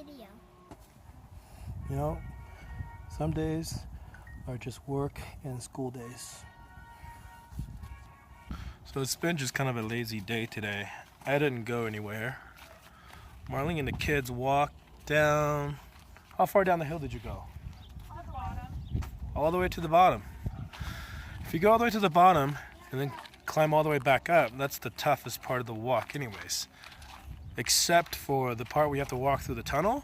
video. You know, some days are just work and school days. So it's been just kind of a lazy day today. I didn't go anywhere. Marlene and the kids walked down. How far down the hill did you go? On the bottom. All the way to the bottom. If you go all the way to the bottom and then climb all the way back up, that's the toughest part of the walk anyways. Except for the part where you have to walk through the tunnel.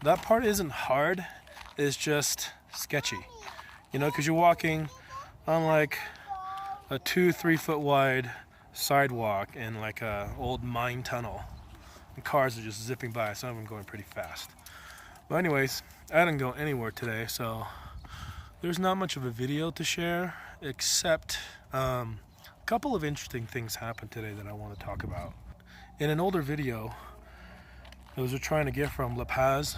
That part isn't hard, it's just sketchy. You know, because you're walking on like a 2-3 foot wide sidewalk in like a old mine tunnel. And cars are just zipping by, some of them going pretty fast. But anyways, I didn't go anywhere today, so there's not much of a video to share, except a couple of interesting things happened today that I want to talk about. In an older video, I was trying to get from La Paz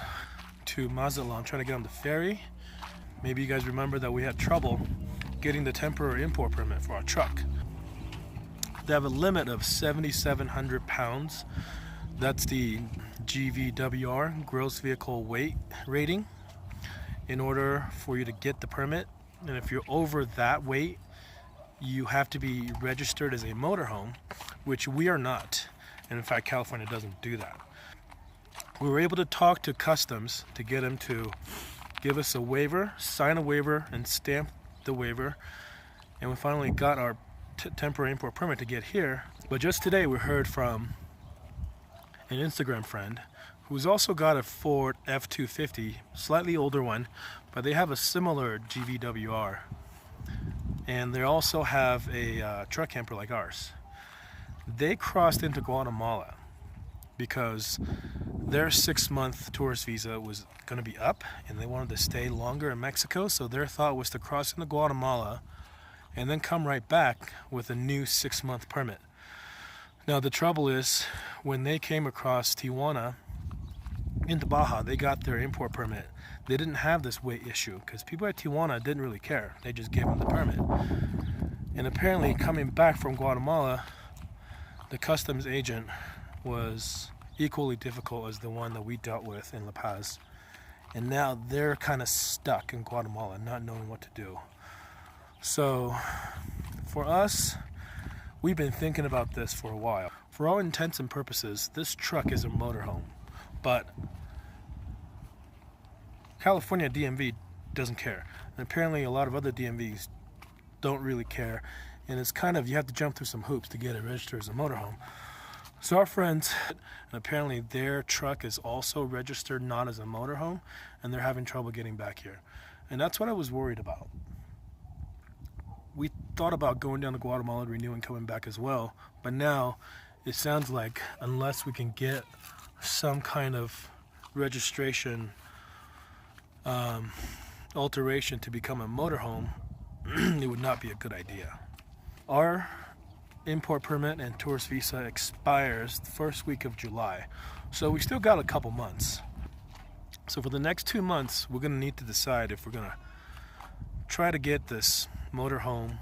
to Mazatlan, trying to get on the ferry. Maybe you guys remember that we had trouble getting the temporary import permit for our truck. They have a limit of 7,700 pounds. That's the GVWR, gross vehicle weight rating, in order for you to get the permit. And if you're over that weight, you have to be registered as a motorhome, which we are not. And in fact, California doesn't do that. We were able to talk to Customs to get them to give us a waiver, sign a waiver, and stamp the waiver. And we finally got our temporary import permit to get here. But just today we heard from an Instagram friend who's also got a Ford F-250, slightly older one, but they have a similar GVWR. And they also have a truck camper like ours. They crossed into Guatemala because their 6-month tourist visa was going to be up and they wanted to stay longer in Mexico, so their thought was to cross into Guatemala and then come right back with a new 6-month permit. Now the trouble is, when they came across Tijuana into Baja, they got their import permit. They didn't have this weight issue because people at Tijuana didn't really care. They just gave them the permit. And apparently coming back from Guatemala, the customs agent was equally difficult as the one that we dealt with in La Paz. And now they're kind of stuck in Guatemala, not knowing what to do. So for us, we've been thinking about this for a while. For all intents and purposes, this truck is a motorhome, but California DMV doesn't care. And apparently a lot of other DMVs don't really care. And it's kind of, you have to jump through some hoops to get it registered as a motorhome. So our friends, and apparently their truck is also registered not as a motorhome, and they're having trouble getting back here. And that's what I was worried about. We thought about going down to Guatemala, renewing, coming back as well, but now it sounds like unless we can get some kind of registration alteration to become a motorhome, it would not be a good idea. Our import permit and tourist visa expires the first week of July, so we still got a couple months. So for the next 2 months, we're going to need to decide if we're going to try to get this motorhome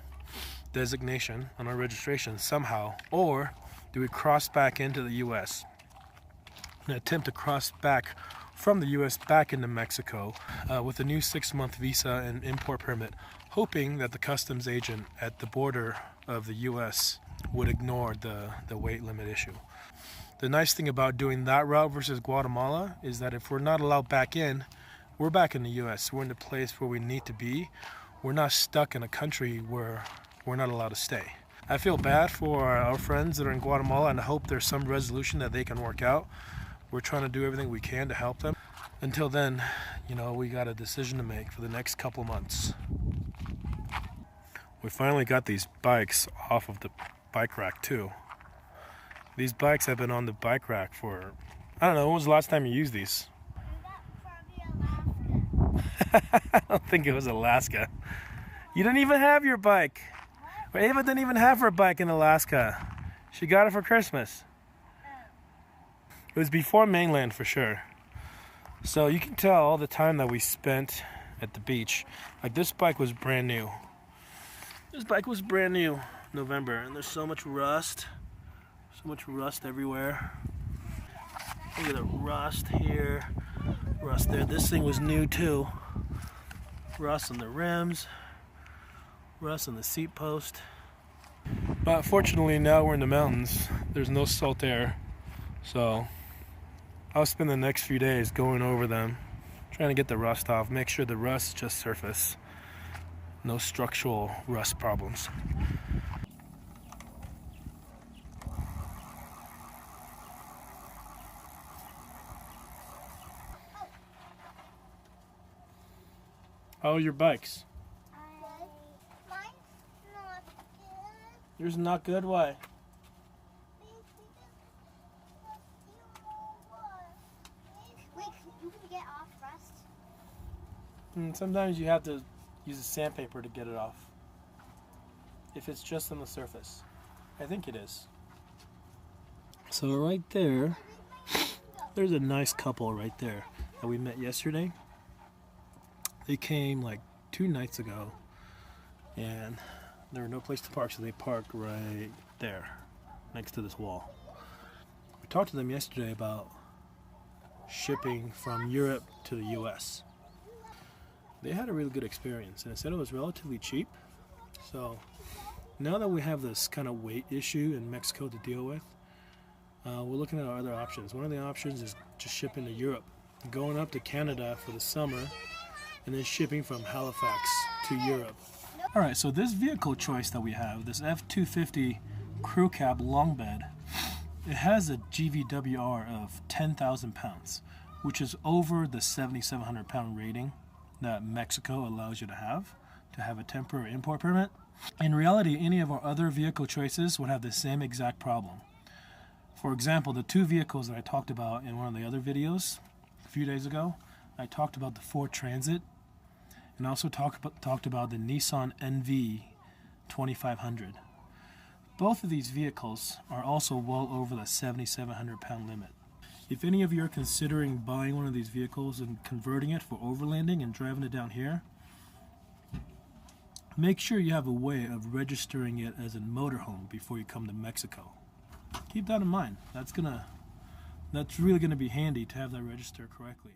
designation on our registration somehow, or do we cross back into the U.S. and attempt to cross back from the U.S. back into Mexico with a new 6-month visa and import permit, hoping that the customs agent at the border of the U.S. would ignore the weight limit issue. The nice thing about doing that route versus Guatemala is that if we're not allowed back in, we're back in the U.S. We're in the place where we need to be. We're not stuck in a country where we're not allowed to stay. I feel bad for our friends that are in Guatemala, and I hope there's some resolution that they can work out. We're trying to do everything we can to help them. Until then, you know, we got a decision to make for the next couple months. We finally got these bikes off of the bike rack too. These bikes have been on the bike rack for, I don't know, when was the last time you used these? I don't think it was Alaska. You didn't even have your bike. Ava didn't even have her bike in Alaska. She got it for Christmas. It was before mainland for sure. So you can tell all the time that we spent at the beach. Like this bike was brand new. This bike was brand new November, and there's so much rust. So much rust everywhere. Look at the rust here. Rust there. This thing was new too. Rust on the rims, rust on the seat post. But fortunately now we're in the mountains. There's no salt air. So I'll spend the next few days going over them, trying to get the rust off, make sure the rust is just surface. No structural rust problems. How are your bikes? Mine's not good. Yours not good? Why? Wait, you can get off rust? Sometimes you have to use a sandpaper to get it off. If it's just on the surface. I think it is. So right there, there's a nice couple right there that we met yesterday. They came like 2 nights ago and there was no place to park, so they parked right there next to this wall. We talked to them yesterday about shipping from Europe to the US. They had a really good experience and they said it was relatively cheap. So now that we have this kind of weight issue in Mexico to deal with, we're looking at our other options. One of the options is just shipping to Europe, going up to Canada for the summer, and then shipping from Halifax to Europe. Alright, so this vehicle choice that we have, this F-250 crew cab long bed, it has a GVWR of 10,000 pounds, which is over the 7,700 pound rating that Mexico allows you to have a temporary import permit. In reality, any of our other vehicle choices would have the same exact problem. For example, the 2 vehicles that I talked about in one of the other videos a few days ago, I talked about the Ford Transit and also talked about the Nissan NV 2500. Both of these vehicles are also well over the 7,700 pound limit. If any of you are considering buying one of these vehicles and converting it for overlanding and driving it down here, make sure you have a way of registering it as a motorhome before you come to Mexico. Keep that in mind. That's really gonna be handy to have that registered correctly.